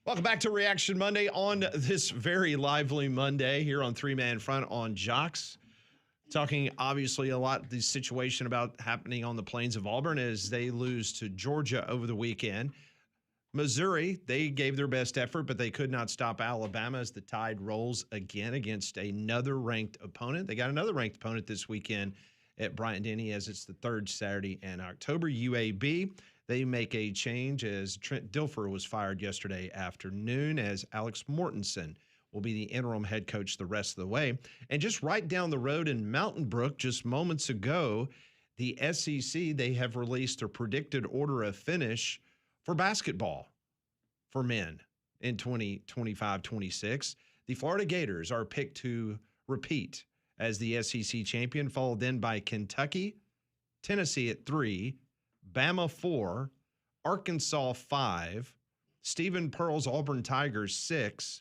Welcome back to Reaction Monday on this very lively Monday here on Three Man Front on Jocks. Talking obviously a lot the situation about happening on the plains of Auburn as they lose to Georgia over the weekend. Missouri, they gave their best effort, but they could not stop Alabama as the Tide rolls again against another ranked opponent. They got another ranked opponent this weekend at Bryant-Denny as it's the third Saturday in October. UAB, they make a change as Trent Dilfer was fired yesterday afternoon as Alex Mortensen will be the interim head coach the rest of the way. And just right down the road in Mountain Brook, just moments ago, the SEC, they have released a predicted order of finish for basketball for men in 2025-26. The Florida Gators are picked to repeat as the SEC champion, followed then by Kentucky, Tennessee at 3, Bama 4, Arkansas 5, Stephen Pearl's Auburn Tigers 6,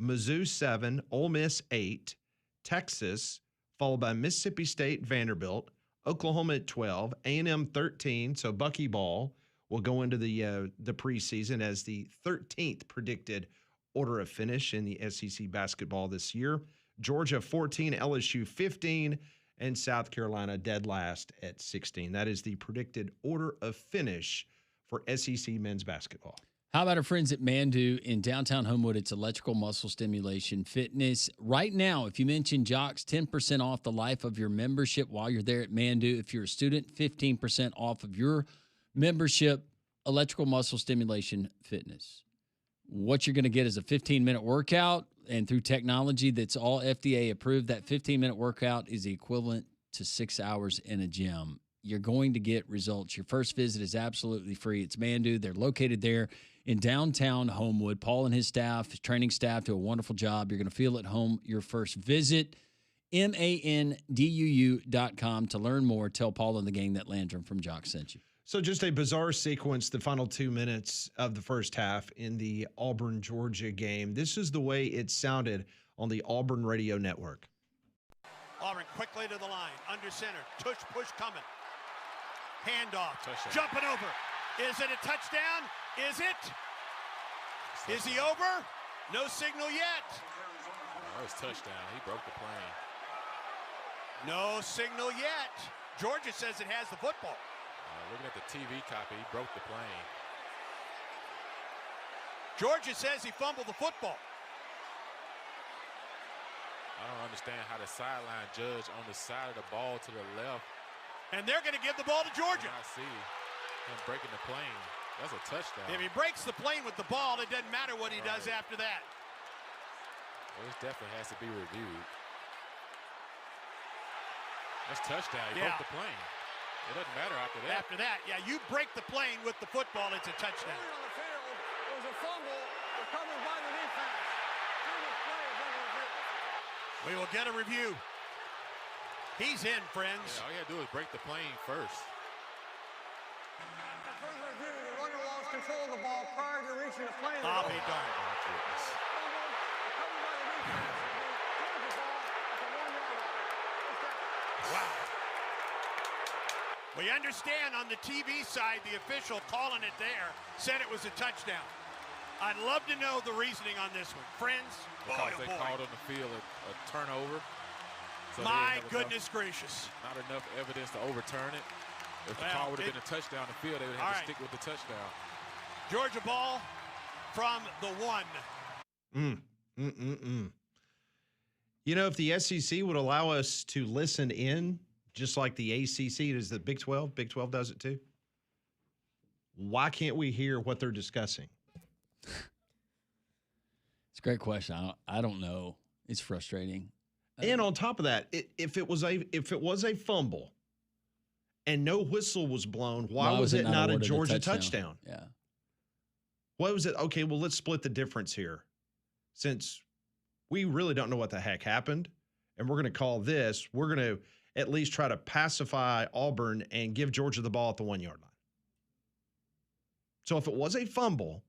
Mizzou 7, Ole Miss 8, Texas, followed by Mississippi State, Vanderbilt, Oklahoma at 12, A&M 13, so Bucky Ball will go into the preseason as the 13th predicted order of finish in the SEC basketball this year. Georgia 14, LSU 15, and South Carolina dead last at 16. That is the predicted order of finish for SEC men's basketball. How about our friends at Mandu in downtown Homewood? It's electrical muscle stimulation fitness. Right now, if you mention Jocks, 10% off the life of your membership while you're there at Mandu. If you're a student, 15% off of your membership, electrical muscle stimulation fitness. What you're going to get is a 15-minute workout, and through technology that's all FDA approved, that 15-minute workout is the equivalent to 6 hours in a gym. You're going to get results. Your first visit is absolutely free. It's Mandu. They're located there in downtown Homewood. Paul and his staff, his training staff, do a wonderful job. You're going to feel at home your first visit. MANDUU.com to learn more. Tell Paul and the gang that Landrum from Jock sent you. So just a bizarre sequence, the final 2 minutes of the first half in the Auburn-Georgia game. This is the way it sounded on the Auburn radio network. Auburn quickly to the line, under center, push coming. Handoff, Touchdown. Jumping over. Is it a touchdown? Is it? Is he over? No signal yet. That was touchdown. He broke the plane. No signal yet. Georgia says it has the football. Looking at the TV copy, he broke the plane. Georgia says he fumbled the football. I don't understand how the sideline judge on the side of the ball to the left. And they're going to give the ball to Georgia. I see him breaking the plane. That's a touchdown. If he breaks the plane with the ball, it doesn't matter what he does after that. Well, this definitely has to be reviewed. That's touchdown. He broke the plane. It doesn't matter after that. After that, yeah, you break the plane with the football, it's a touchdown. On the field was a fumble recovered by the defense. We will get a review. He's in, friends. Yeah, all you got to do is break the plane first. At further review, the runner lost control of the ball prior to reaching the plane. I'll be darned. Oh, goodness. Wow. We understand on the TV side, the official calling it there said it was a touchdown. I'd love to know the reasoning on this one. Friends, Because they called on the field a turnover. So my goodness gracious. Not enough evidence to overturn it. If the call would have been a touchdown on the field, they would have to stick with the touchdown. Georgia ball from the 1. You know, if the SEC would allow us to listen in, just like the ACC does the Big 12, Big 12 does it too, why can't we hear what they're discussing? It's a great question. I don't know. It's frustrating. And on top of that, if it was a fumble and no whistle was blown, why was it not a Georgia touchdown? Yeah. Why was it? Okay, well, let's split the difference here. Since we really don't know what the heck happened, and we're going to call this, we're going to at least try to pacify Auburn and give Georgia the ball at the 1-yard line. So if it was a fumble,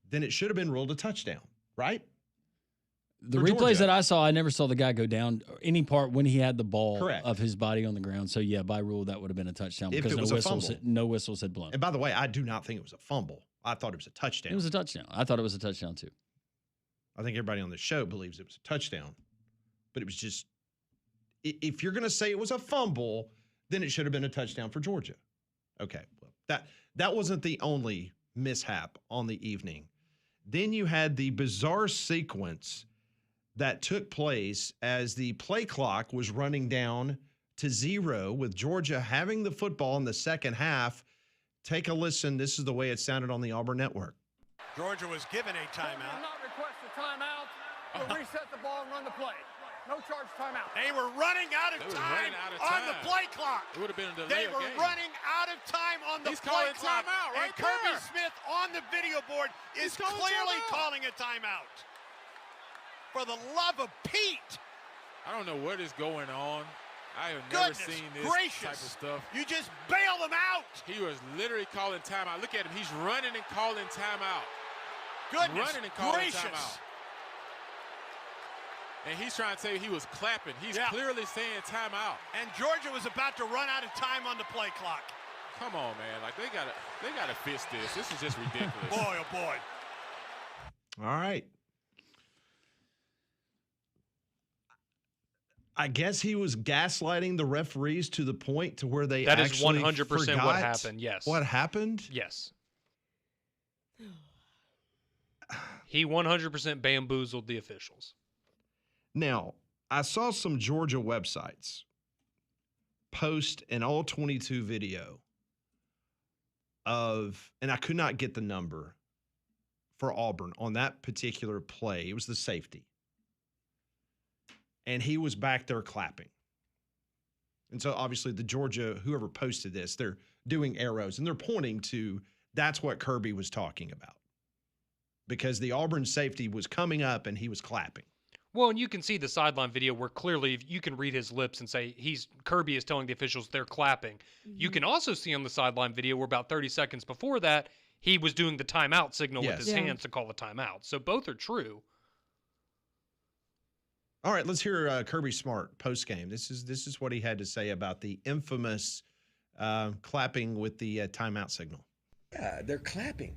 then it should have been ruled a touchdown, right? The replays that I saw, I never saw the guy go down any part when he had the ball of his body on the ground. So, yeah, by rule, that would have been a touchdown because no whistles had blown. And by the way, I do not think it was a fumble. I thought it was a touchdown. It was a touchdown. I thought it was a touchdown too. I think everybody on the show believes it was a touchdown. But it was just, if you're going to say it was a fumble, then it should have been a touchdown for Georgia. Okay, well, that wasn't the only mishap on the evening. Then you had the bizarre sequence that took place as the play clock was running down to 0 with Georgia having the football in the second half. Take a listen. This is the way it sounded on the Auburn Network. Georgia was given a timeout. Did not request a timeout. We'll reset the ball and run the play. No charge timeout. They were running out of time on the play clock. It would have been a delay. They were running out of time on the play clock. Timeout right and Kirby there. Smith on the video board is clearly calling a timeout. For the love of Pete. I don't know what is going on. I have never seen this type of stuff. You just bail them out. He was literally calling timeout. Look at him. He's running and calling timeout. Goodness running and calling gracious. timeout. And he's trying to tell you he was clapping. He's clearly saying timeout. And Georgia was about to run out of time on the play clock. Come on, man. Like they gotta fix this. This is just ridiculous. Boy, oh boy. All right. I guess he was gaslighting the referees to the point to where they that actually is 100% what forgot happened. Yes. What happened? Yes. He 100% bamboozled the officials. Now, I saw some Georgia websites post an all-22 video of, and I could not get the number for Auburn on that particular play. It was the safety. And he was back there clapping. And so obviously the Georgia, whoever posted this, they're doing arrows and they're pointing to that's what Kirby was talking about. Because the Auburn safety was coming up and he was clapping. Well, and you can see the sideline video where clearly you can read his lips and say Kirby is telling the officials they're clapping. Mm-hmm. You can also see on the sideline video where about 30 seconds before that, he was doing the timeout signal with his hands to call the timeout. So both are true. All right, let's hear Kirby Smart post game. This is what he had to say about the infamous clapping with the timeout signal. Yeah, they're clapping.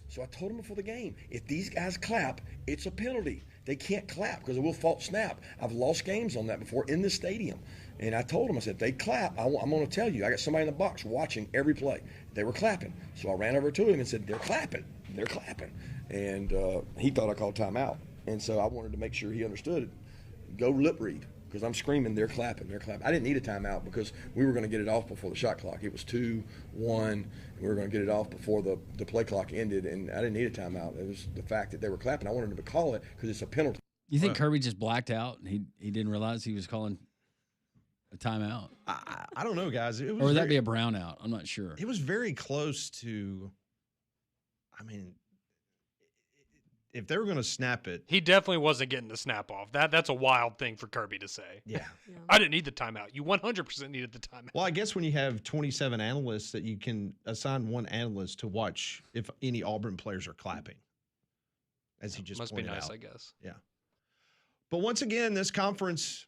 So I told them before the game, if these guys clap, it's a penalty. They can't clap because it will false snap. I've lost games on that before in this stadium. And I told them, I said, if they clap, I'm going to tell you. I got somebody in the box watching every play. They were clapping. So I ran over to him and said, they're clapping. They're clapping. And he thought I called timeout. And so I wanted to make sure he understood it. Go lip read, because I'm screaming, they're clapping, they're clapping. I didn't need a timeout because we were going to get it off before the shot clock. It was 2-1, and we were going to get it off before the play clock ended, and I didn't need a timeout. It was the fact that they were clapping. I wanted them to call it because it's a penalty. You think Kirby just blacked out and he didn't realize he was calling a timeout? I don't know, guys. It was or would that be a brownout? I'm not sure. It was very close to, I mean, if they were going to snap it. He definitely wasn't getting the snap off. That's a wild thing for Kirby to say. Yeah. I didn't need the timeout. You 100% needed the timeout. Well, I guess when you have 27 analysts that you can assign one analyst to watch if any Auburn players are clapping, as he just must be pointed nice, out. I guess. Yeah. But once again, this conference,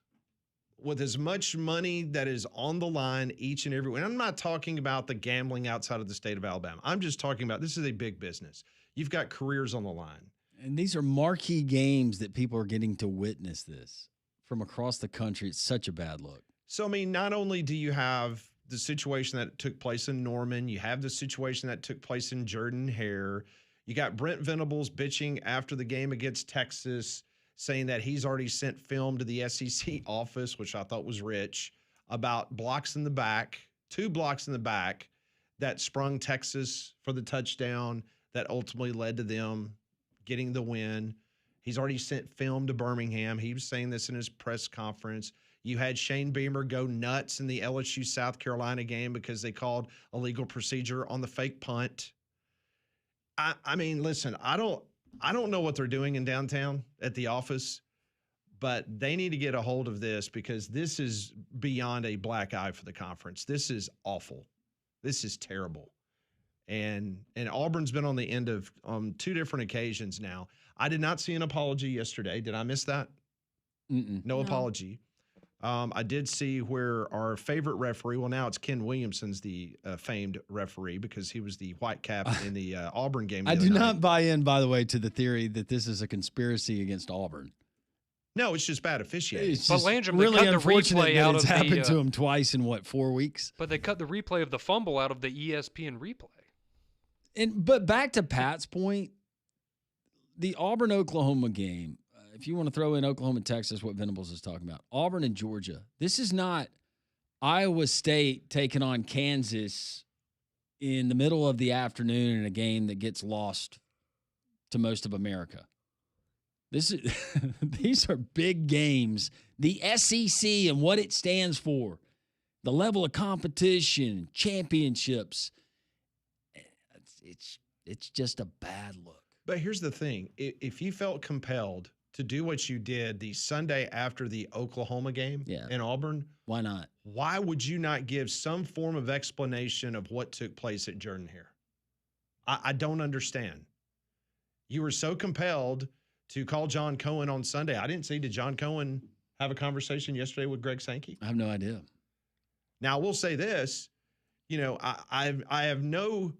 with as much money that is on the line each and every week, and I'm not talking about the gambling outside of the state of Alabama. I'm just talking about this is a big business. You've got careers on the line. And these are marquee games that people are getting to witness this from across the country. It's such a bad look. So, I mean, not only do you have the situation that took place in Norman, you have the situation that took place in Jordan-Hare. You got Brent Venables bitching after the game against Texas, saying that he's already sent film to the SEC office, which I thought was rich, about blocks in the back, 2 blocks in the back that sprung Texas for the touchdown that ultimately led to them getting the win. He's already sent film to Birmingham. He was saying this in his press conference. You had Shane Beamer go nuts in the LSU South Carolina game because they called a legal procedure on the fake punt. I mean, listen, I don't know what they're doing in downtown at the office, but they need to get a hold of this because this is beyond a black eye for the conference. This is awful. This is terrible. And Auburn's been on the end of 2 different occasions now. I did not see an apology yesterday. Did I miss that? Mm-mm. No apology. I did see where our favorite referee, well, now it's Ken Williamson's the famed referee because he was the white cap in the Auburn game. I do not buy in, by the way, to the theory that this is a conspiracy against Auburn. No, it's just bad officiating. It's But just Landrum, they really cut the unfortunate replay that out it's of the, happened to him twice in, 4 weeks? But they cut the replay of the fumble out of the ESPN replay. But back to Pat's point, the Auburn-Oklahoma game, if you want to throw in Oklahoma-Texas, what Venables is talking about, Auburn and Georgia, this is not Iowa State taking on Kansas in the middle of the afternoon in a game that gets lost to most of America. These are big games. The SEC and what it stands for, the level of competition, championships, it's just a bad look. But here's the thing. If you felt compelled to do what you did the Sunday after the Oklahoma game in Auburn, why not? Why would you not give some form of explanation of what took place at Jordan-Hare? I don't understand. You were so compelled to call John Cohen on Sunday. I didn't see, did John Cohen have a conversation yesterday with Greg Sankey? I have no idea. Now, I will say this. You know, I have no...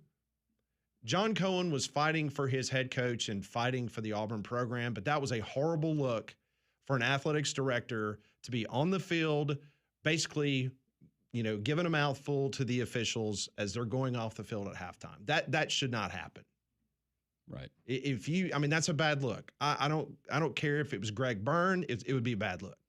John Cohen was fighting for his head coach and fighting for the Auburn program, but that was a horrible look for an athletics director to be on the field, basically, you know, giving a mouthful to the officials as they're going off the field at halftime. That should not happen. Right. If you, I mean, that's a bad look. I don't care if it was Greg Byrne. It would be a bad look.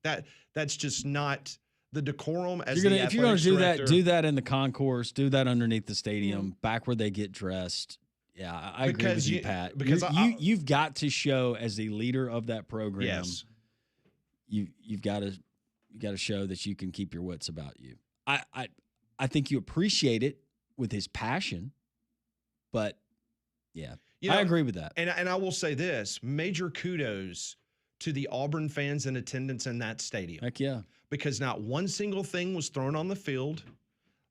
That's just not the decorum as the if you're going to do director. that, do that in the concourse, do that underneath the stadium, back where they get dressed. Yeah, I agree with you, Pat. Because you've got to show as the leader of that program. Yes. You've got to show that you can keep your wits about you. I think you appreciate it with his passion, but yeah, I agree with that. And I will say this: major kudos to the Auburn fans in attendance in that stadium. Heck yeah, because not one single thing was thrown on the field.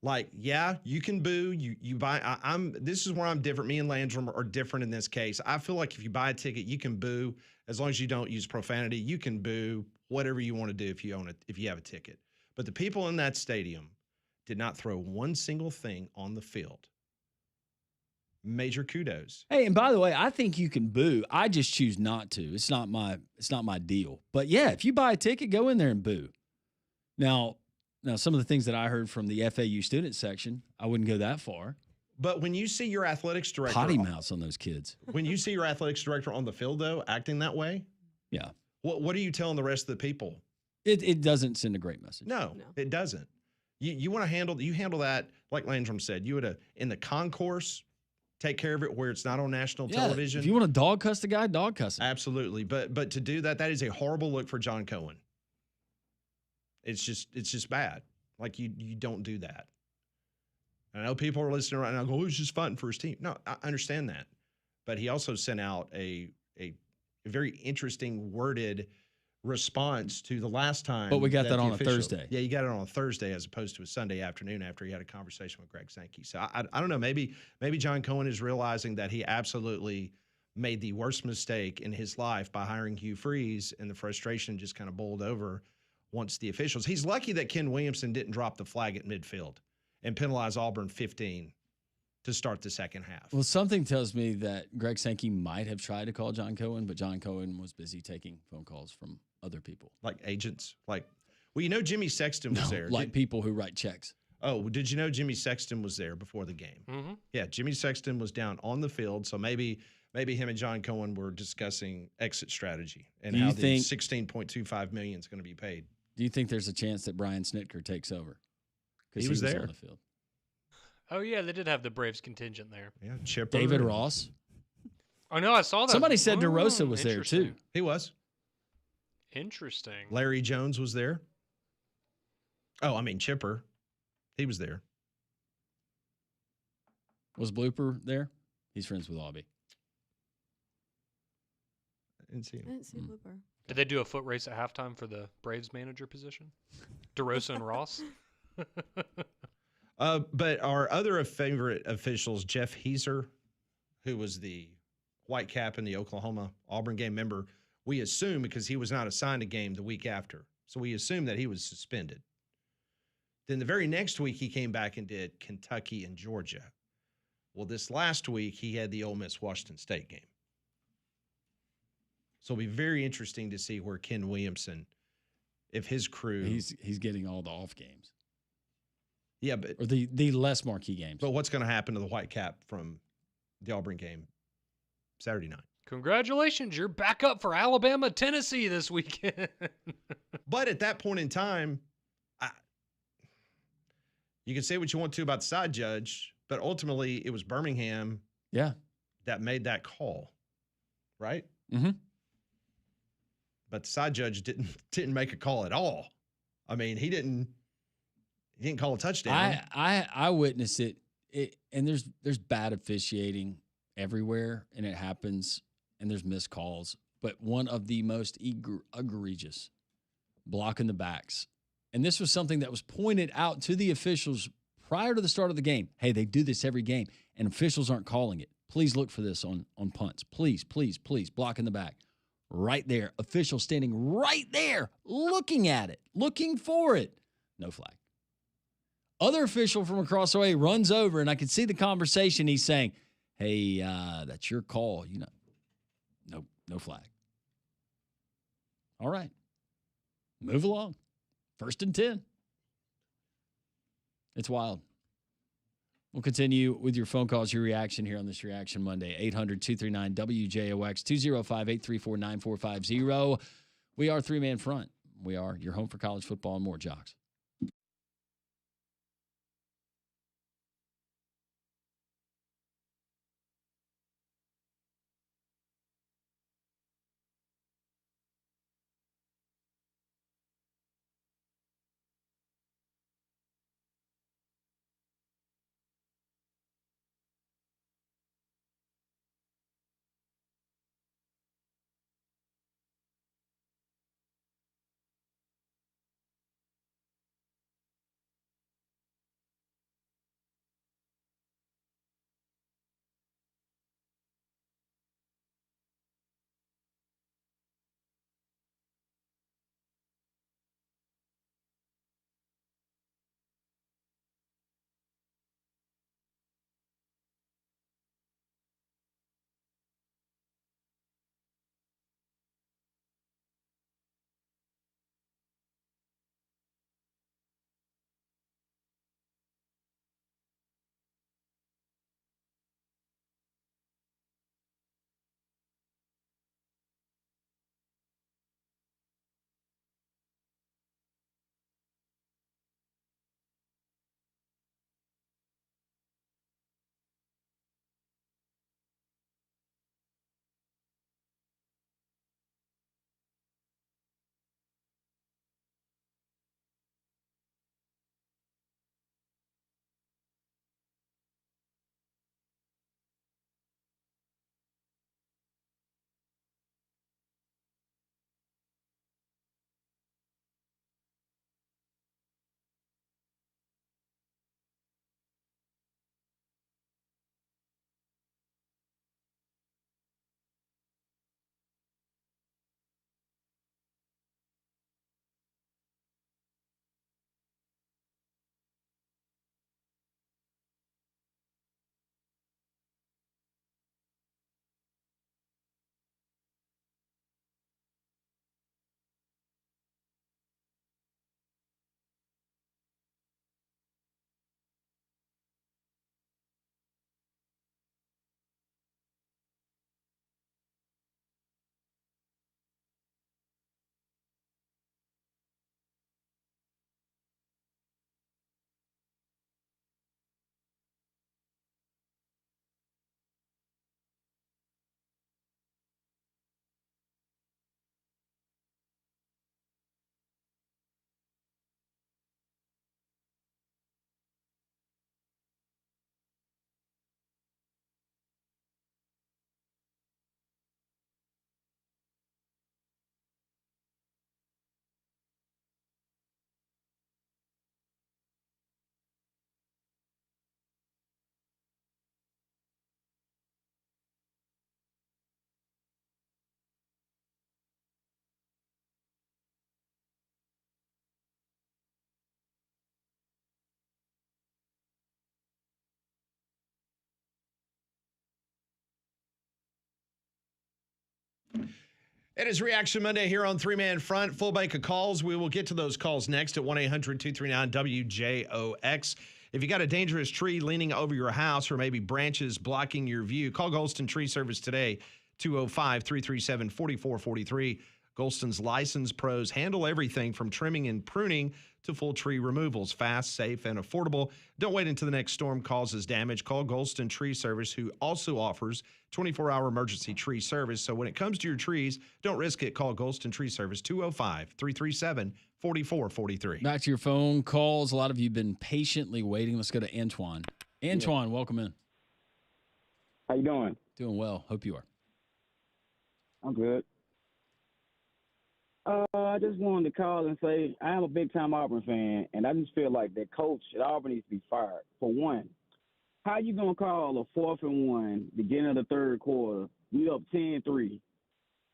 Like, yeah, you can boo. You buy. This is where I'm different. Me and Landrum are different in this case. I feel like if you buy a ticket, you can boo as long as you don't use profanity. You can boo whatever you want to do if you own it, if you have a ticket. But the people in that stadium did not throw one single thing on the field. Major kudos. Hey, and by the way, I think you can boo. I just choose not to. It's not my deal. But yeah, if you buy a ticket, go in there and boo. Now, some of the things that I heard from the FAU student section, I wouldn't go that far. But when you see your athletics director potty mouths on those kids. When you see your athletics director on the field, though, acting that way, yeah. What are you telling the rest of the people? It doesn't send a great message. No. It doesn't. You want to handle that like Landrum said. You would in the concourse take care of it where it's not on national television. If you want to dog cuss the guy, dog cuss him. Absolutely. But to do that is a horrible look for John Cohen. It's just bad. Like you don't do that. I know people are listening right now and go, oh, he's just fighting for his team. No, I understand that. But he also sent out a very interesting worded response to the last time. But we got that on a Thursday. Yeah, you got it on a Thursday as opposed to a Sunday afternoon after he had a conversation with Greg Sankey. So I don't know. Maybe John Cohen is realizing that he absolutely made the worst mistake in his life by hiring Hugh Freeze, and the frustration just kind of bowled over once the officials. He's lucky that Ken Williamson didn't drop the flag at midfield and penalize Auburn 15 to start the second half. Well, something tells me that Greg Sankey might have tried to call John Cohen, but John Cohen was busy taking phone calls from other people. Like agents? Well, you know Jimmy Sexton was there. Like people who write checks. Oh, did you know Jimmy Sexton was there before the game? Mm-hmm. Yeah, Jimmy Sexton was down on the field, so maybe him and John Cohen were discussing exit strategy and how the $16.25 million is going to be paid. Do you think there's a chance that Brian Snitker takes over? He was there on the field. Oh yeah, they did have the Braves contingent there. Yeah, Chipper. David Ross. Oh no, I saw that. Somebody said DeRosa was there too. He was. Interesting. Larry Jones was there. Oh, I mean Chipper. He was there. Was Blooper there? He's friends with Aubie. I didn't see him. I didn't see Blooper. Did they do a foot race at halftime for the Braves manager position? DeRosa and Ross? But our other favorite officials, Jeff Heiser, who was the white cap in the Oklahoma-Auburn game, member, we assume because he was not assigned a game the week after. So we assumed that he was suspended. Then the very next week, he came back and did Kentucky and Georgia. Well, this last week, he had the Ole Miss-Washington State game. So it'll be very interesting to see where Ken Williamson, if his crew. He's getting all the off games. Yeah, but. Or the less marquee games. But what's going to happen to the white cap from the Auburn game Saturday night? Congratulations, you're back up for Alabama, Tennessee this weekend. But at that point in time, you can say what you want to about the side judge, but ultimately it was Birmingham that made that call, right? Mm-hmm. But the side judge didn't make a call at all. I mean, he didn't call a touchdown. I witnessed it, and there's bad officiating everywhere, and it happens, and there's missed calls. But one of the most egregious, blocking the backs. And this was something that was pointed out to the officials prior to the start of the game. Hey, they do this every game, and officials aren't calling it. Please look for this on punts. Please, please, please, blocking the back. Right there, official standing right there, looking at it, looking for it. No flag. Other official from across the way runs over, and I can see the conversation. He's saying, hey, that's your call. No flag. All right. Move along. 1st and 10. It's wild. We'll continue with your phone calls, your reaction here on this Reaction Monday. 800-239-WJOX, 205-834-9450. We are three-man front. We are your home for college football and more, Jocks. It is Reaction Monday here on Three Man Front. Full bank of calls. We will get to those calls next at 1-800-239-WJOX. If you got a dangerous tree leaning over your house or maybe branches blocking your view, call Golston Tree Service today, 205-337-4443. Golston's licensed pros handle everything from trimming and pruning to full tree removals. Fast, safe, and affordable. Don't wait until the next storm causes damage. Call Golston Tree Service, who also offers 24-hour emergency tree service. So when it comes to your trees, don't risk it. Call Golston Tree Service, 205-337-4443. Back to your phone calls. A lot of you have been patiently waiting. Let's go to Antoine. Antoine, welcome in. How you doing? Doing well. Hope you are. I'm good. I just wanted to call and say I am a big-time Auburn fan, and I just feel like that coach at Auburn needs to be fired. For one, how you going to call a 4th and 1, beginning of the third quarter, we up 10-3,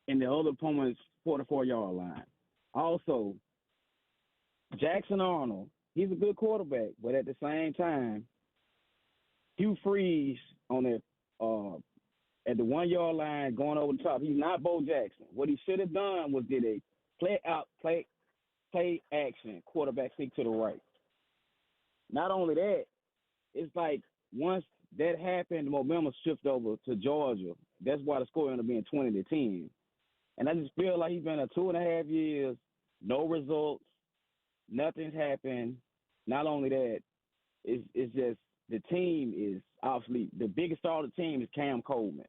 and the other opponent's 44-yard line? Also, Jackson Arnold, he's a good quarterback, but at the same time, Hugh Freeze on that at the 1-yard line going over the top, he's not Bo Jackson. What he should have done was did a play action, quarterback sneak to the right. Not only that, it's like once that happened, the momentum shifted over to Georgia. That's why the score ended up being 20-10. And I just feel like he's been 2.5 years, no results, nothing's happened. Not only that, it's just the team is obviously the biggest star of the team is Cam Coleman.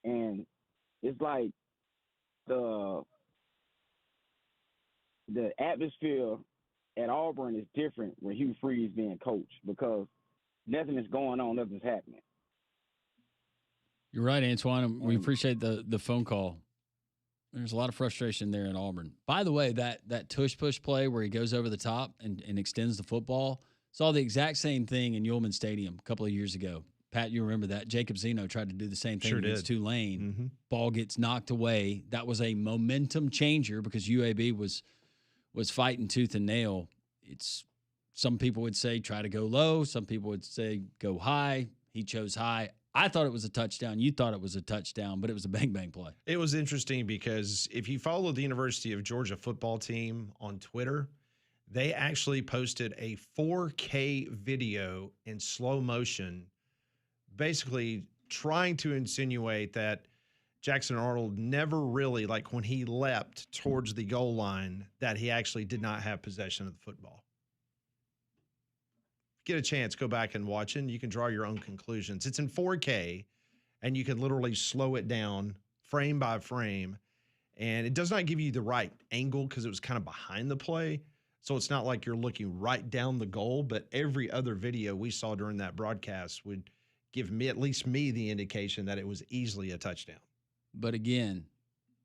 And it's like the atmosphere at Auburn is different when Hugh Freeze being coach because nothing is going on, nothing's happening. You're right, Antoine. We appreciate the phone call. There's a lot of frustration there in Auburn. By the way, that tush-push play where he goes over the top and extends the football, saw the exact same thing in Ullman Stadium a couple of years ago. Pat, you remember that. Jacob Zeno tried to do the same thing against Tulane. Mm-hmm. Ball gets knocked away. That was a momentum changer because UAB was fighting tooth and nail. It's some people would say try to go low. Some people would say go high. He chose high. I thought it was a touchdown. You thought it was a touchdown, but it was a bang-bang play. It was interesting because if you follow the University of Georgia football team on Twitter, they actually posted a 4K video in slow motion basically trying to insinuate that Jackson Arnold never really, like when he leapt towards the goal line, that he actually did not have possession of the football. Get a chance, go back and watch it, and you can draw your own conclusions. It's in 4K, and you can literally slow it down frame by frame, and it does not give you the right angle because it was kind of behind the play, so it's not like you're looking right down the goal, but every other video we saw during that broadcast would give me, at least me, the indication that it was easily a touchdown. But again,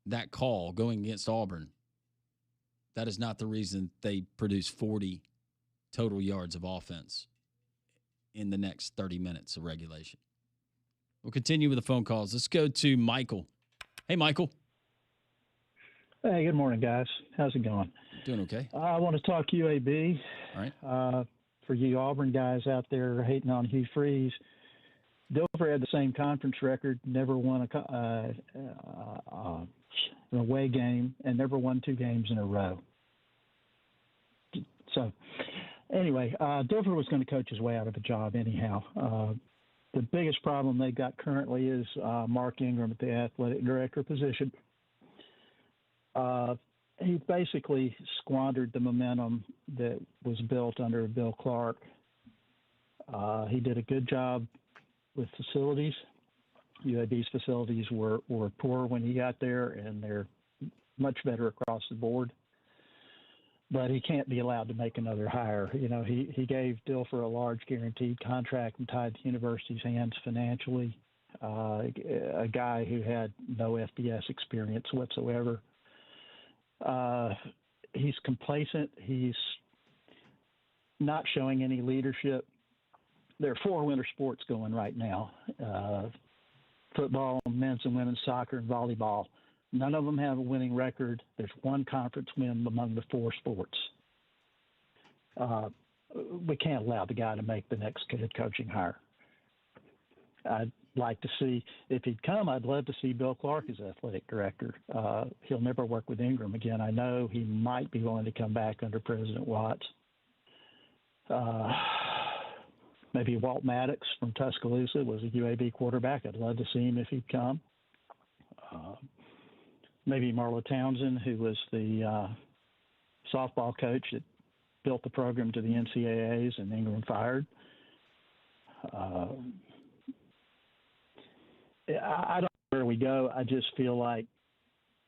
that call going against Auburn, that is not the reason they produce 40 total yards of offense in the next 30 minutes of regulation. We'll continue with the phone calls. Let's go to Michael. Hey, Michael. Hey, good morning, guys. How's it going? Doing okay. I want to talk UAB. All right. For you Auburn guys out there hating on Hugh Freeze, Dover had the same conference record, never won an away game, and never won 2 games in a row. So, anyway, Dover was going to coach his way out of a job anyhow. The biggest problem they got currently is Mark Ingram at the athletic director position. He basically squandered the momentum that was built under Bill Clark. He did a good job with facilities. UAB's facilities were poor when he got there, and they're much better across the board. But he can't be allowed to make another hire. You know, he gave Dilfer a large guaranteed contract and tied the university's hands financially. A guy who had no FBS experience whatsoever. He's complacent. He's not showing any leadership. There are 4 winter sports going right now, football, men's and women's soccer, and volleyball. None of them have a winning record. There's 1 conference win among the 4 sports. We can't allow the guy to make the next head coaching hire. I'd like to see, if he'd come, I'd love to see Bill Clark as athletic director. He'll never work with Ingram again. I know he might be willing to come back under President Watts. Maybe Walt Maddox from Tuscaloosa was a UAB quarterback. I'd love to see him if he'd come. Maybe Marla Townsend, who was the softball coach that built the program to the NCAAs and Ingram fired. I don't know where we go. I just feel like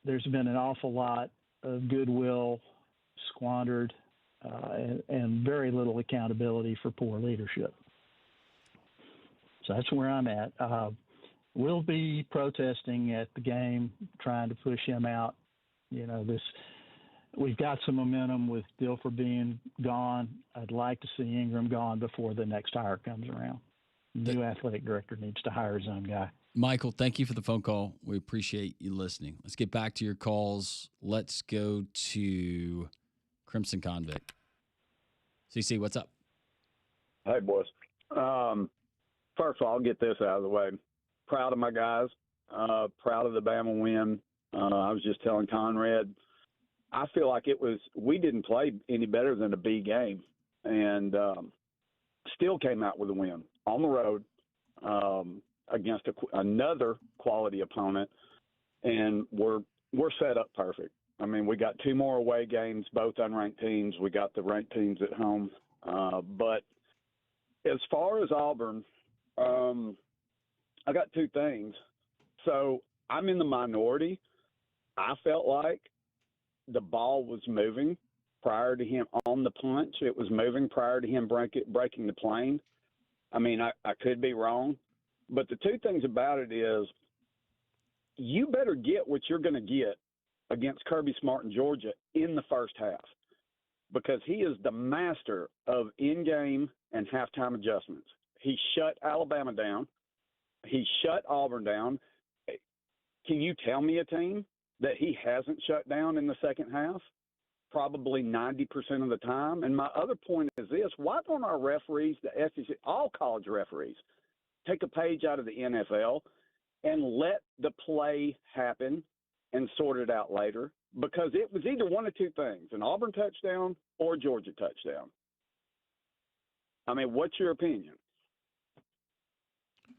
there's been an awful lot of goodwill squandered and very little accountability for poor leadership. So that's where I'm at. We'll be protesting at the game, trying to push him out. We've got some momentum with Dilfer being gone. I'd like to see Ingram gone before the next hire comes around. The new athletic director needs to hire his own guy. Michael, thank you for the phone call. We appreciate you listening. Let's get back to your calls. Let's go to Crimson Convict. CC, what's up? Hey, boys. First of all, I'll get this out of the way. Proud of my guys. Proud of the Bama win. I was just telling Conrad, I feel like we didn't play any better than a B game, and still came out with a win on the road against another quality opponent, and we're set up perfect. I mean, we got 2 more away games, both unranked teams. We got the ranked teams at home. But as far as Auburn, I got 2 things. So I'm in the minority. I felt like the ball was moving prior to him on the punch. It was moving prior to him breaking the plane. I mean, I could be wrong. But the 2 things about it is you better get what you're going to get against Kirby Smart in Georgia in the first half, because he is the master of in-game and halftime adjustments. He shut Alabama down. He shut Auburn down. Can you tell me a team that he hasn't shut down in the second half? Probably 90% of the time. And my other point is this: why don't our referees, the SEC, all college referees, take a page out of the NFL and let the play happen and sort it out later? Because it was either one of 2 things: an Auburn touchdown or a Georgia touchdown. I mean, what's your opinion?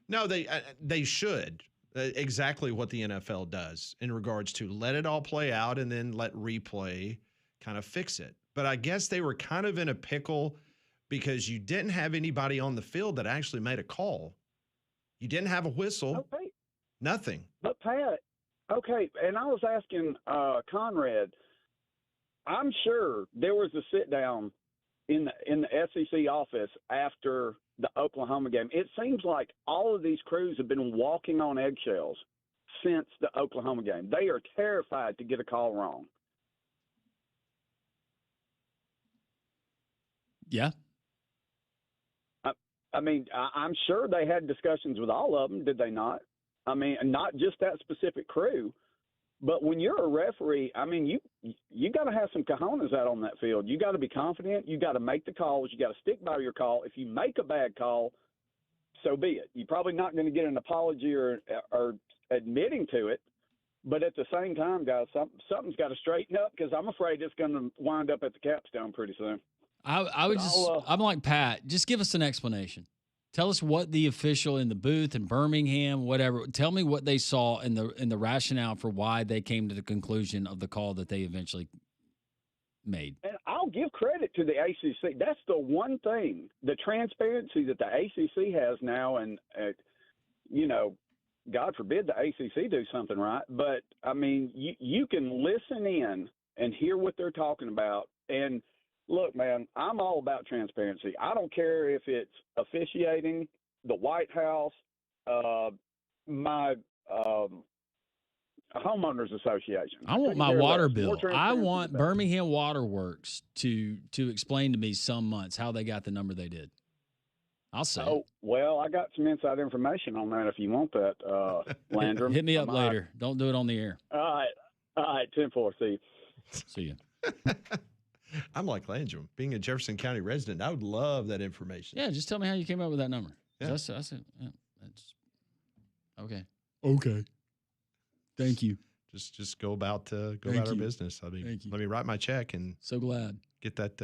No, they should. Exactly what the NFL does in regards to let it all play out and then let replay kind of fix it. But I guess they were kind of in a pickle because you didn't have anybody on the field that actually made a call. You didn't have a whistle. Okay. Nothing. But Pat, okay, and I was asking Conrad, I'm sure there was a sit down in the SEC office after the Oklahoma game. It seems like all of these crews have been walking on eggshells since the Oklahoma game. They are terrified to get a call wrong. Yeah. I mean, I'm sure they had discussions with all of them, did they not? I mean, not just that specific crew, but when you're a referee, I mean, you got to have some cojones out on that field. You got to be confident. You got to make the calls. You got to stick by your call. If you make a bad call, so be it. You're probably not going to get an apology or admitting to it. But at the same time, guys, something's got to straighten up, because I'm afraid it's going to wind up at the capstone pretty soon. I'm like Pat. Just give us an explanation. Tell us what the official in the booth in Birmingham, whatever. Tell me what they saw in the rationale for why they came to the conclusion of the call that they eventually made. And I'll give credit to the ACC. That's the one thing, the transparency that the ACC has now, and God forbid the ACC do something right. But I mean, you can listen in and hear what they're talking about. And look, man, I'm all about transparency. I don't care if it's officiating, the White House, my homeowners association. I want my water bill. I want Birmingham Water Works to explain to me some months how they got the number they did. I'll say. Oh, well, I got some inside information on that if you want that, Landrum. Hit me up later. Don't do it on the air. All right, 10-4. See you. See you. I'm like Landrum. Being a Jefferson County resident, I would love that information. Yeah, just tell me how you came up with that number. Yeah. That's Okay. Okay. Thank you. Just go about our business. I mean, Thank you. let me write my check and So glad. get that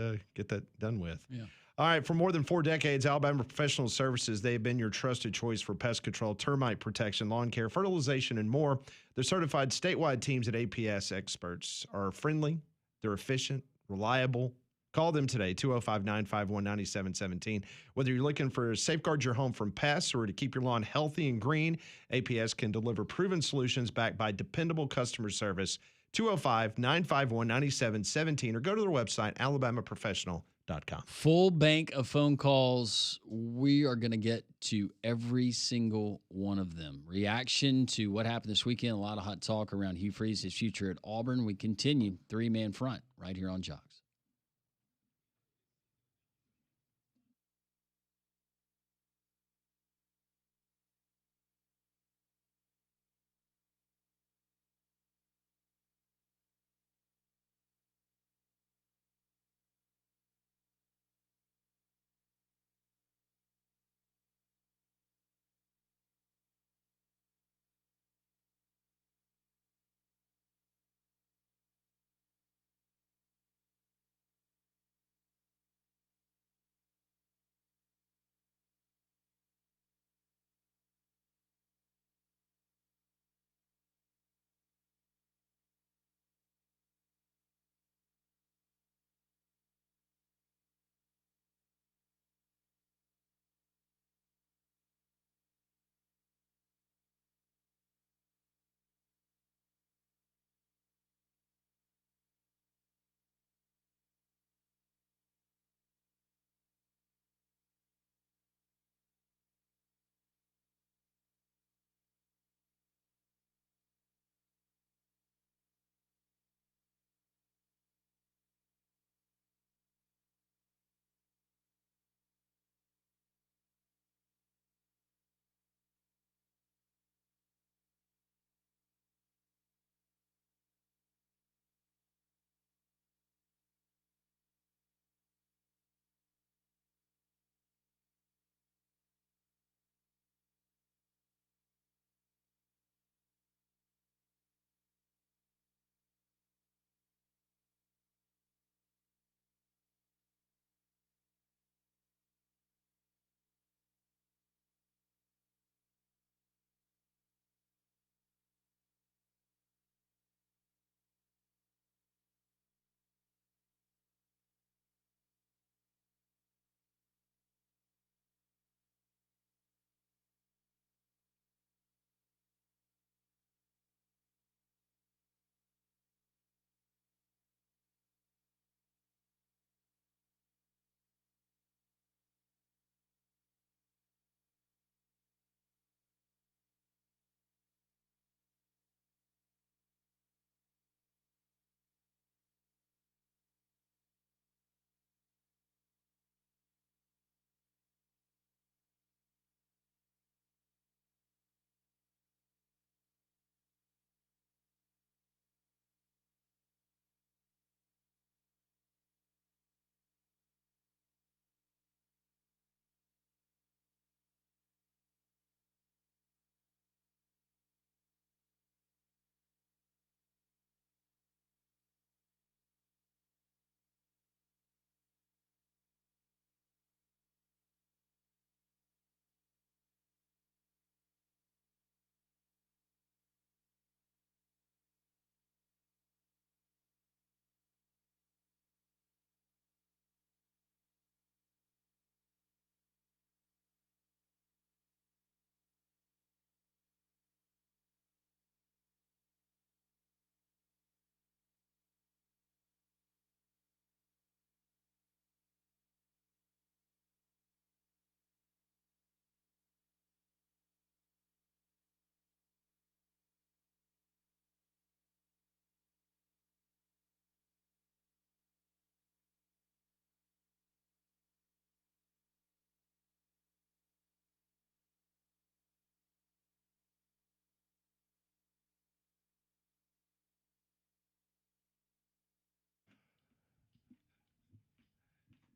done with. Yeah. All right. For more than 4 decades, Alabama Professional Services, they have been your trusted choice for pest control, termite protection, lawn care, fertilization, and more. Their certified statewide teams at APS experts are friendly, they're efficient, reliable. Call them today, 205-951-9717. Whether you're looking for safeguard your home from pests or to keep your lawn healthy and green, APS can deliver proven solutions backed by dependable customer service. 205-951-9717 or go to their website, alabamaprofessional.com. Full bank of phone calls. We are going to get to every single one of them. Reaction to what happened this weekend. A lot of hot talk around Hugh Freeze, his future at Auburn. We continue 3-man front right here on Jocks.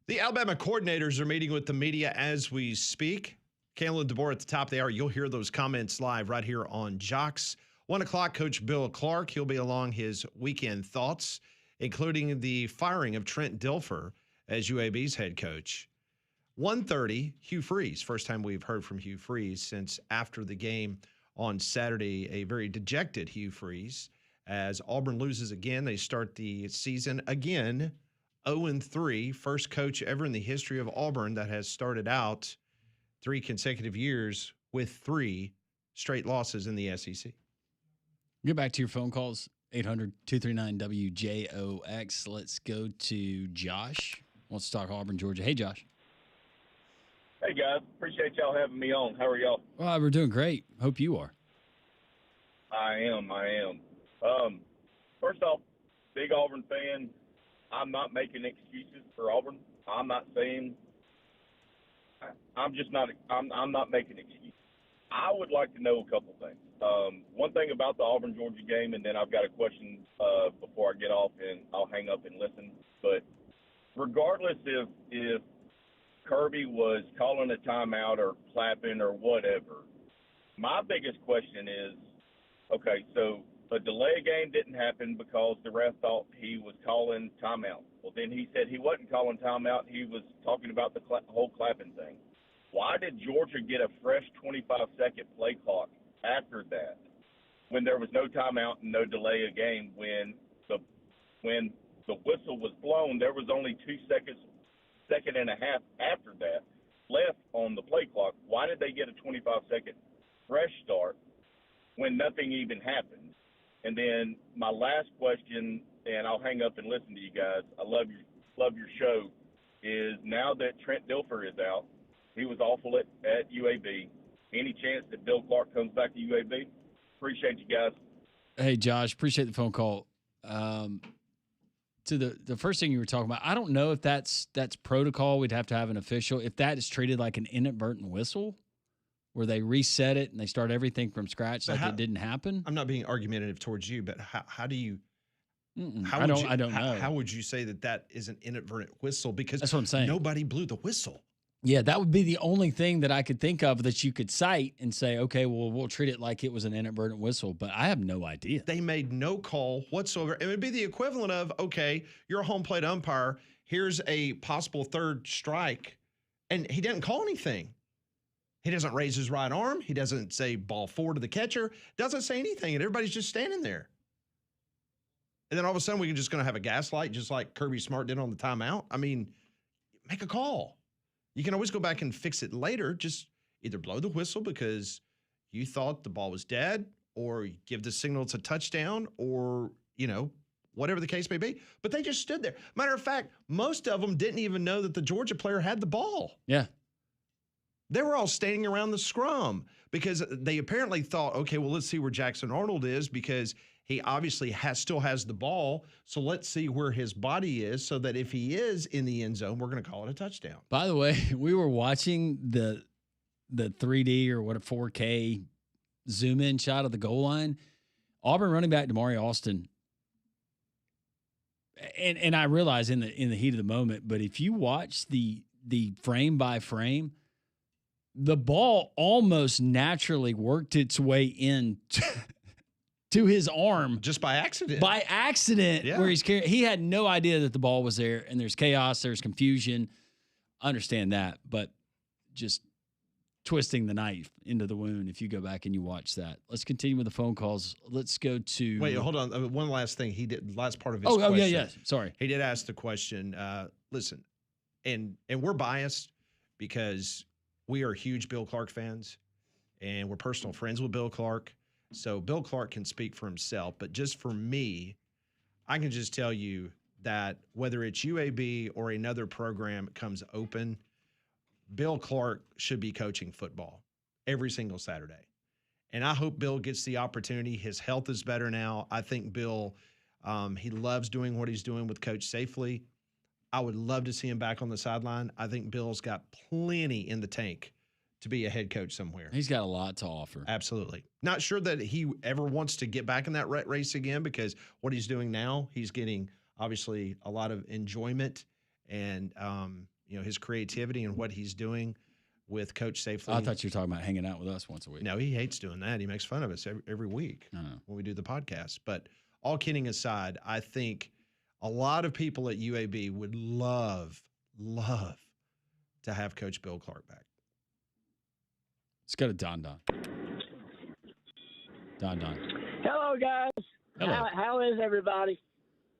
The Alabama coordinators are meeting with the media as we speak. Kayla DeBoer at the top of the hour. You'll hear those comments live right here on Jocks. 1 o'clock, Coach Bill Clark. He'll be along his weekend thoughts, including the firing of Trent Dilfer as UAB's head coach. 1:30, Hugh Freeze. First time we've heard from Hugh Freeze since after the game on Saturday. A very dejected Hugh Freeze as Auburn loses again. They start the season again 0-3. First coach ever in the history of Auburn that has started out 3 consecutive years with 3 straight losses in the SEC. Get back to your phone calls, 800-239-WJOX. Let's go to Josh. Wants to talk Auburn-Georgia. Hey, Josh. Hey, guys. Appreciate y'all having me on. How are y'all? Well, we're doing great. Hope you are. I am. First off, big Auburn fan. I'm not making excuses for Auburn. I'm not saying I'm not making excuses. I would like to know a couple things. One thing about the Auburn-Georgia game, and then I've got a question before I get off, and I'll hang up and listen. But regardless if Kirby was calling a timeout or clapping or whatever, my biggest question is, okay, so a delay game didn't happen because the ref thought he was calling timeout. Well, then he said he wasn't calling timeout. He was talking about the whole clapping thing. Why did Georgia get a fresh 25-second play clock after that when there was no timeout and no delay of game? When the whistle was blown, there was only 2 seconds, second and a half after that left on the play clock. Why did they get a 25-second fresh start when nothing even happened? And then my last question, and I'll hang up and listen to you guys. I love your show. Is now that Trent Dilfer is out, he was awful at UAB. Any chance that Bill Clark comes back to UAB? Appreciate you guys. Hey, Josh, appreciate the phone call. To the first thing you were talking about, I don't know if that's protocol. We'd have to have an official. If that is treated like an inadvertent whistle, where they reset it and they start everything from scratch like it didn't happen. I'm not being argumentative towards you, but how do you? I don't know. How would you say that is an inadvertent whistle? Because that's what I'm saying. Nobody blew the whistle. Yeah, that would be the only thing that I could think of that you could cite and say, okay, well, we'll treat it like it was an inadvertent whistle, but I have no idea. They made no call whatsoever. It would be the equivalent of, okay, you're a home plate umpire. Here's a possible third strike, and he didn't call anything. He doesn't raise his right arm. He doesn't say ball 4 to the catcher. Doesn't say anything, and everybody's just standing there. And then all of a sudden, we're just going to have a gaslight, just like Kirby Smart did on the timeout. I mean, make a call. You can always go back and fix it later. Just either blow the whistle because you thought the ball was dead, or give the signal it's a touchdown, or, whatever the case may be. But they just stood there. Matter of fact, most of them didn't even know that the Georgia player had the ball. Yeah. They were all standing around the scrum because they apparently thought, okay, well, let's see where Jackson Arnold is because he obviously still has the ball. So let's see where his body is so that if he is in the end zone, we're going to call it a touchdown. By the way, we were watching the 3D or 4K zoom in shot of the goal line. Auburn running back Damari Alston. And I realize in the heat of the moment, but if you watch the frame by frame, the ball almost naturally worked its way in to his arm. Just by accident. By accident, yeah. Where he's carrying. He had no idea that the ball was there, and there's chaos, there's confusion. I understand that, but just twisting the knife into the wound if you go back and you watch that. Let's continue with the phone calls. Let's go to... Wait, hold on. One last thing. He did, last part of his question. Oh, yeah. Sorry. He did ask the question, listen, and we're biased because we are huge Bill Clark fans, and we're personal friends with Bill Clark. So Bill Clark can speak for himself. But just for me, I can just tell you that whether it's UAB or another program comes open, Bill Clark should be coaching football every single Saturday. And I hope Bill gets the opportunity. His health is better now. I think Bill, he loves doing what he's doing with Coach Safely. I would love to see him back on the sideline. I think Bill's got plenty in the tank to be a head coach somewhere. He's got a lot to offer. Absolutely. Not sure that he ever wants to get back in that race again because what he's doing now, he's getting obviously a lot of enjoyment and, his creativity and what he's doing with Coach Safely. I thought you were talking about hanging out with us once a week. No, he hates doing that. He makes fun of us every week when we do the podcast. But all kidding aside, I think a lot of people at UAB would love to have Coach Bill Clark back. Let's go to Don. Don. Hello, guys. Hello. How is everybody?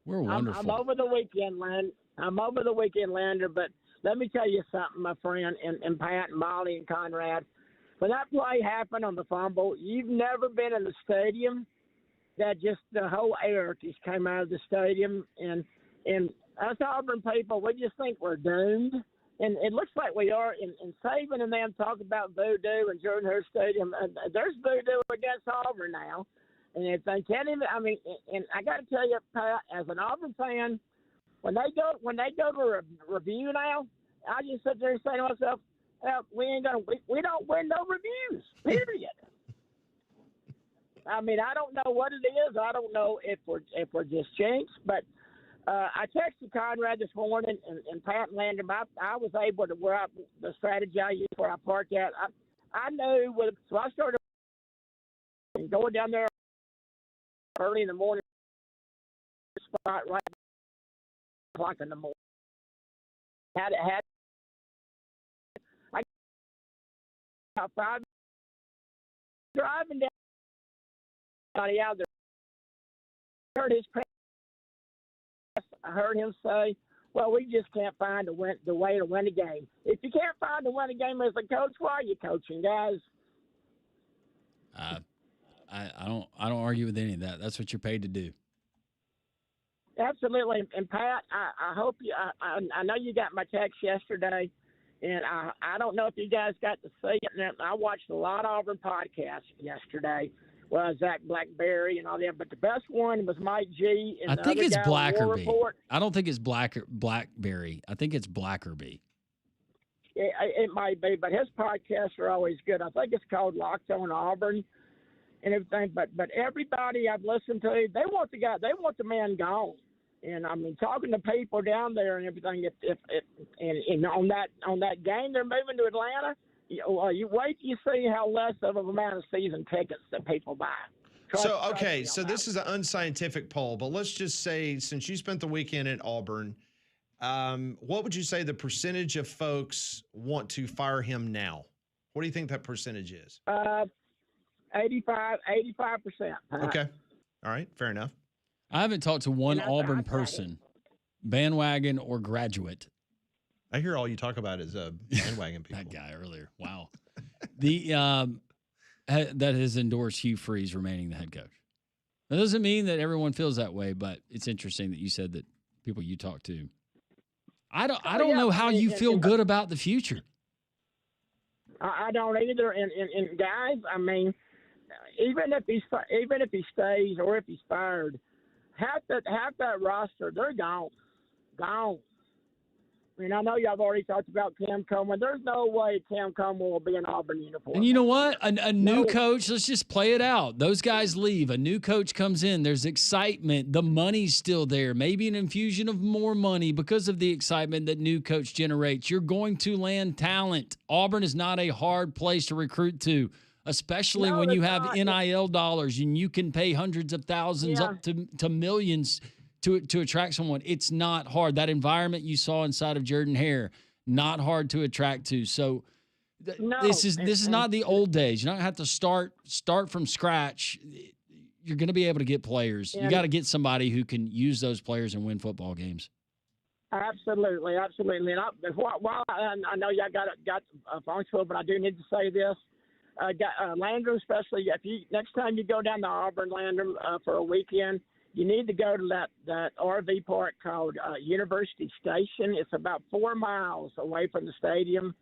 We're wonderful. I'm over the weekend, Lander, but let me tell you something, my friend, and Pat and Molly and Conrad. When that play happened on the fumble, you've never been in the stadium that just the whole air just came out of the stadium. And us Auburn people, we just think we're doomed. And it looks like we are. And Saban and them talk about voodoo and Jordan Hurst Stadium. There's voodoo against Auburn now. And if they can't even, I mean, and I got to tell you, Pat, as an Auburn fan, when they go to a review now, I just sit there and say to myself, we don't win no reviews, period. I mean, I don't know what it is. I don't know if we're just jinxed, but I texted Conrad this morning and Pat and Landon. I was able to where the strategy I used where I parked at. I knew so I started going down there early in the morning, spot right o'clock in the morning. I got 5 driving down out there. I heard him say, "Well, we just can't find the way to win a game. If you can't find the win a game as a coach, why are you coaching, guys?" I don't argue with any of that. That's what you're paid to do. Absolutely. And Pat, I hope you. I know you got my text yesterday, and I don't know if you guys got to see it. I watched a lot of Auburn podcasts yesterday. Well, Zach Blackberry and all that, but the best one was Mike G. And I think it's Blackerby. I don't think it's Blackberry. I think it's Blackerby. It might be, but his podcasts are always good. I think it's called Locked On Auburn and everything. But everybody I've listened to, they want the man gone. And I mean, talking to people down there and everything. And on that game they're moving to Atlanta. You wait till you see how less of an amount of season tickets that people buy. So this is an unscientific poll, but let's just say, since you spent the weekend at Auburn, what would you say the percentage of folks want to fire him now? What do you think that percentage is? 85%. Okay. All right. Fair enough. I haven't talked to one Auburn person, bandwagon or graduate. I hear all you talk about is bandwagon people. That guy earlier. Wow. That has endorsed Hugh Freeze remaining the head coach. That doesn't mean that everyone feels that way, but it's interesting that you said that people you talk to. I don't know how you feel good about the future. I don't either. And guys, I mean, even if he stays or if he's fired, half that roster, they're gone. I mean, I know y'all have already talked about Cam Coleman. There's no way Cam Coleman will be in Auburn uniform. And you know what? A new coach, let's just play it out. Those guys leave. A new coach comes in. There's excitement. The money's still there. Maybe an infusion of more money because of the excitement that new coach generates. You're going to land talent. Auburn is not a hard place to recruit to, especially when you have NIL dollars and you can pay hundreds of thousands up to millions to attract someone. It's not hard. That environment you saw inside of Jordan-Hare, not hard to attract to. So this is not the old days. You don't have to start from scratch. You're going to be able to get players. You got to get somebody who can use those players and win football games. Absolutely. And while I know y'all got a phone call, but I do need to say this. Landrum, especially next time you go down to Auburn, Landrum, for a weekend, you need to go to that RV park called University Station. It's about 4 miles away from the stadium.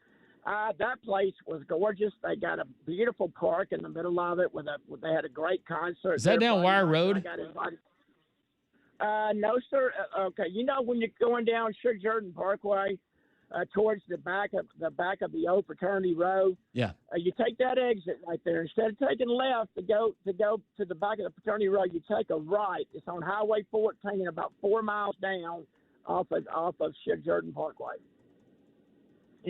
That place was gorgeous. They got a beautiful park in the middle of it. They had a great concert. Is that down Wire Road? No, sir. Okay, you know when you're going down Sugar Jordan Parkway towards the back of the old Fraternity Row. Yeah. You take that exit right there. Instead of taking left to go to the back of the Fraternity Row, you take a right. It's on Highway 14, about 4 miles down off of Sugar Jordan Parkway.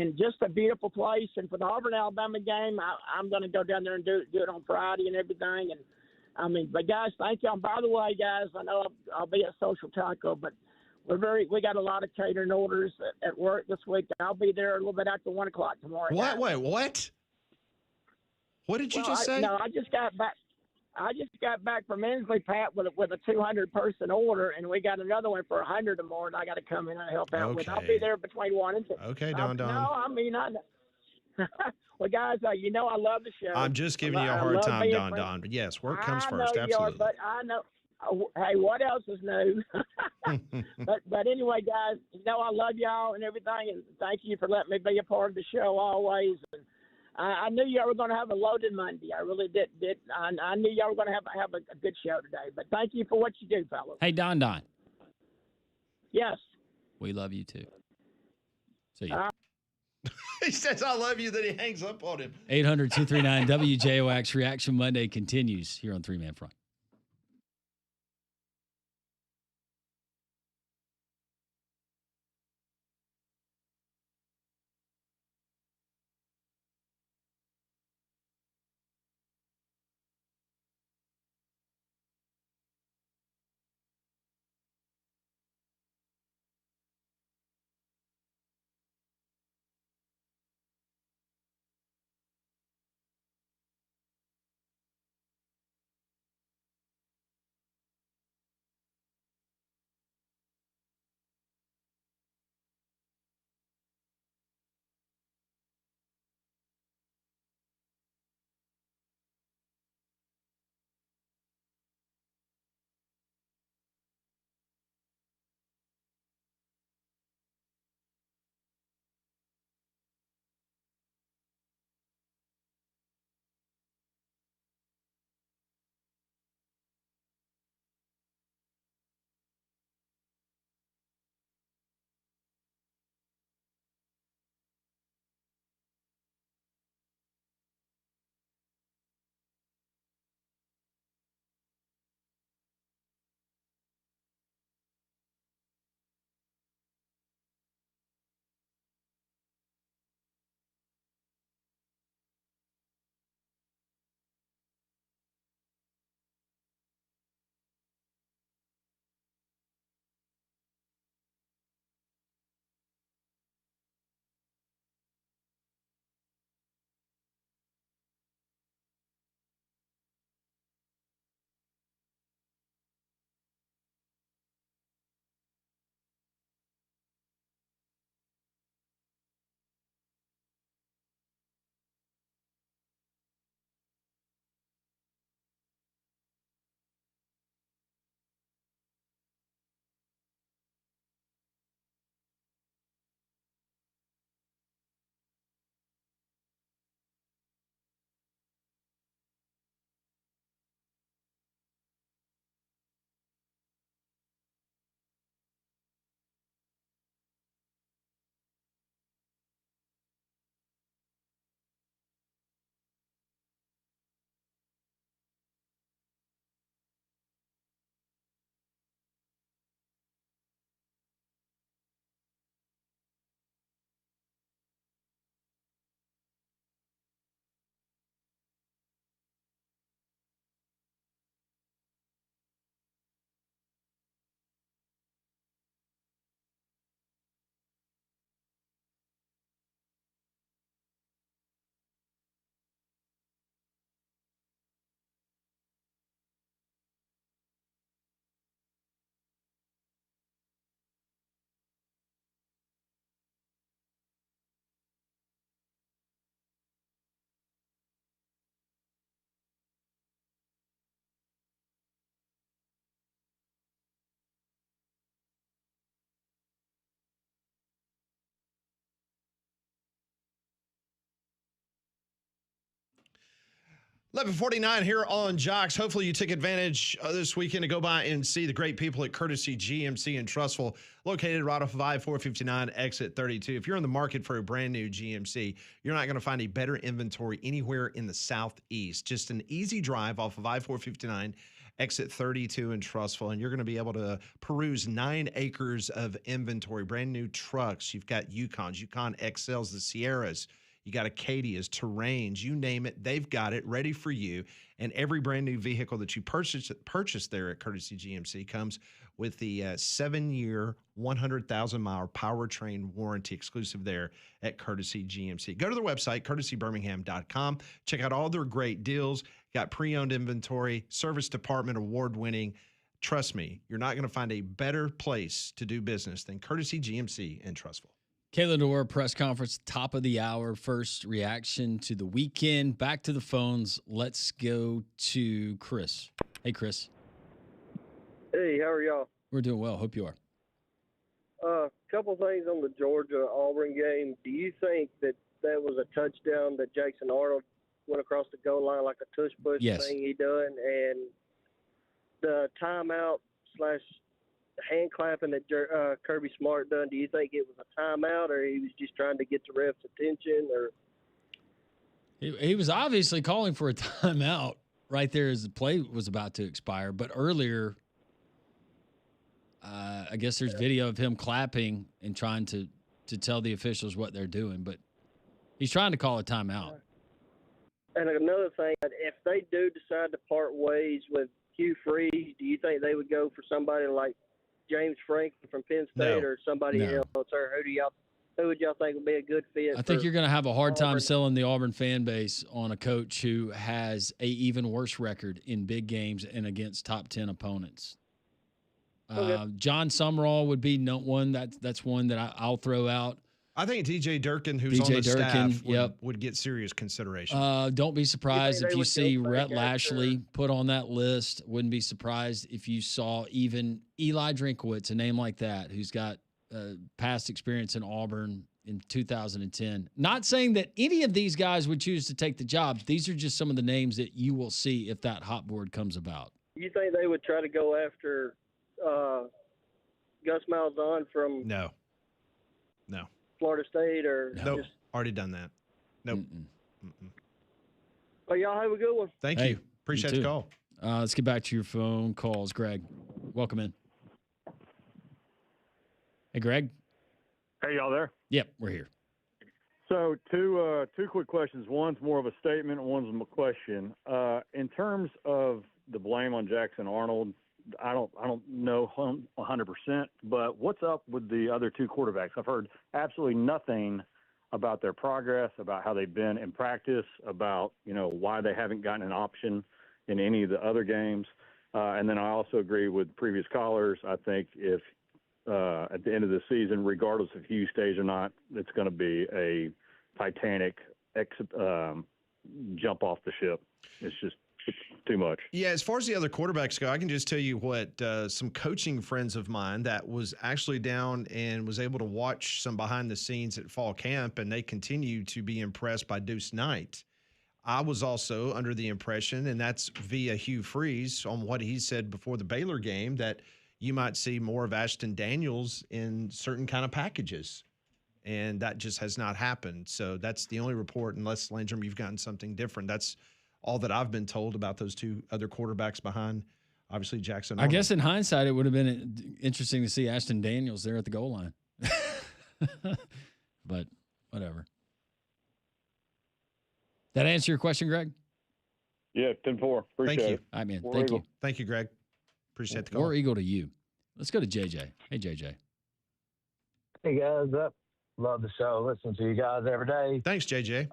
and just a beautiful place. And for the Auburn-Alabama game, I'm going to go down there and do it on Friday and everything. And I mean, but guys, thank you. And by the way, guys, I know I'll be at Social Taco, but we got a lot of catering orders at work this week. I'll be there a little bit after 1 o'clock tomorrow. What? Night. Wait, what? What did you just say? No, I just got back. I just got back from Inslee, Pat, with a 200-person order, and we got another one for 100 or more, and I got to come in and help out with. I'll be there between 1 and 2. Okay, Don. No, I mean, well, guys, you know I love the show. I'm just giving you a hard time, Don. But yes, work comes first. Absolutely. But I know. Hey, what else is new? but anyway, guys, you know I love y'all and everything, and thank you for letting me be a part of the show always. And I knew y'all were going to have a loaded Monday. I really did. I knew y'all were going to have a good show today. But thank you for what you do, fellas. Hey, Don. Yes. We love you too. See you. He says, I love you, then he hangs up on him. 800-239 WJOX Reaction Monday continues here on Three Man Front. 11:49 here on Jocks. Hopefully you took advantage this weekend to go by and see the great people at Courtesy GMC in Trussville, located right off of I-459 exit 32. If you're in the market for a brand new GMC, you're not going to find a better inventory anywhere in the Southeast. Just an easy drive off of I-459 exit 32 in Trussville, and you're going to be able to peruse 9 acres of inventory, brand new trucks. You've got Yukons, Yukon XLs, the Sierras. You got Acadias, Terrains, you name it, they've got it ready for you. And every brand new vehicle that you purchase there at Courtesy GMC comes with the 7-year, 100,000-mile powertrain warranty exclusive there at Courtesy GMC. Go to their website, courtesybirmingham.com. Check out all their great deals. Got pre-owned inventory, service department award-winning. Trust me, you're not going to find a better place to do business than Courtesy GMC in Trussville. Kayla Dorr, press conference, top of the hour, first reaction to the weekend. Back to the phones. Let's go to Chris. Hey, Chris. Hey, how are y'all? We're doing well. Hope you are. Couple things on the Georgia-Auburn game. Do you think that was a touchdown that Jackson Arnold went across the goal line like a tush-push thing he done? And the timeout / hand clapping that Kirby Smart done, do you think it was a timeout or he was just trying to get the ref's attention? Or he was obviously calling for a timeout right there as the play was about to expire. But earlier, I guess there's video of him clapping and trying to tell the officials what they're doing. But he's trying to call a timeout. And another thing, if they do decide to part ways with Hugh Freeze, do you think they would go for somebody like James Franklin from Penn State or somebody else? Or who would y'all think would be a good fit? I think you're going to have a hard time selling the Auburn fan base on a coach who has a even worse record in big games and against top 10 opponents. John Sumrall would be one that's one that I'll throw out. I think DJ Durkin, who's on the staff, would get serious consideration. Don't be surprised if you see Rhett Lashley put on that list. Wouldn't be surprised if you saw even Eli Drinkowitz, a name like that, who's got past experience in Auburn in 2010. Not saying that any of these guys would choose to take the job. These are just some of the names that you will see if that hot board comes about. You think they would try to go after Gus Malzahn from No. Florida State or nope. Already done that. Nope. Well, y'all have a good one. Thank you. Appreciate the call. Let's get back to your phone calls. Greg, welcome in. Hey, Greg. Hey, y'all there? Yep, we're here. So two quick questions. One's more of a statement, one's a question. In terms of the blame on Jackson Arnold, I don't know 100%, but what's up with the other two quarterbacks? I've heard absolutely nothing about their progress, about how they've been in practice, about why they haven't gotten an option in any of the other games. And then I also agree with previous callers. I think if at the end of the season, regardless if Hugh stays or not, it's going to be a Titanic jump off the ship. It's too much. Yeah, as far as the other quarterbacks go, I can just tell you what some coaching friends of mine that was actually down and was able to watch some behind the scenes at fall camp, and they continue to be impressed by Deuce Knight. I was also under the impression, and that's via Hugh Freeze, on what he said before the Baylor game, that you might see more of Ashton Daniels in certain kind of packages. And that just has not happened. So that's the only report, unless, Landrum, you've gotten something different. That's all that I've been told about those two other quarterbacks behind, obviously, Jackson Arnold. I guess in hindsight, it would have been interesting to see Ashton Daniels there at the goal line. But whatever. That answer your question, Greg? Yeah, 10-4. Appreciate Thank you. it. I mean, War thank Eagle. you. Thank you, Greg. Appreciate the call. War Eagle to you. Let's go to JJ. Hey, JJ. Hey, guys. Love the show. Listen to you guys every day. Thanks, JJ.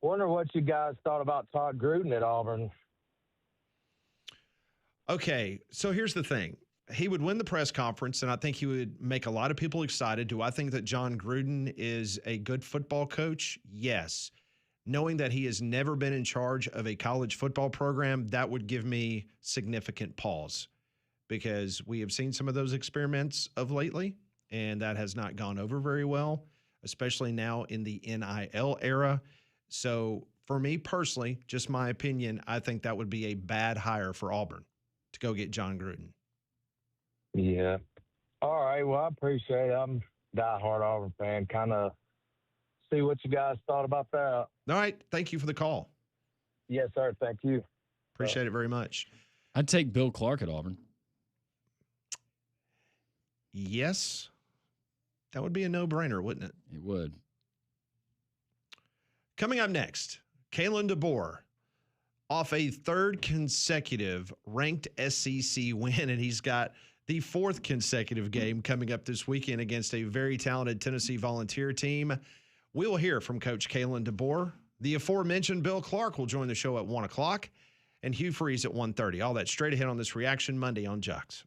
Wonder what you guys thought about Todd Gruden at Auburn. Okay, so here's the thing. He would win the press conference, and I think he would make a lot of people excited. Do I think that John Gruden is a good football coach? Yes. Knowing that he has never been in charge of a college football program, that would give me significant pause, because we have seen some of those experiments of lately, and that has not gone over very well, especially now in the NIL era. So for me personally, just my opinion, I think that would be a bad hire for Auburn to go get John Gruden. Yeah. All right. Well, I appreciate it. I'm a diehard Auburn fan. Kind of see what you guys thought about that. All right. Thank you for the call. Yes, sir. Thank you. Appreciate it very much. I'd take Bill Clark at Auburn. Yes. That would be a no-brainer, wouldn't it? It would. Coming up next, Kalen DeBoer off a third consecutive ranked SEC win, and he's got the fourth consecutive game coming up this weekend against a very talented Tennessee Volunteer team. We will hear from Coach Kalen DeBoer. The aforementioned Bill Clark will join the show at 1 o'clock, and Hugh Freeze at 1:30. All that straight ahead on this Reaction Monday on Jocks.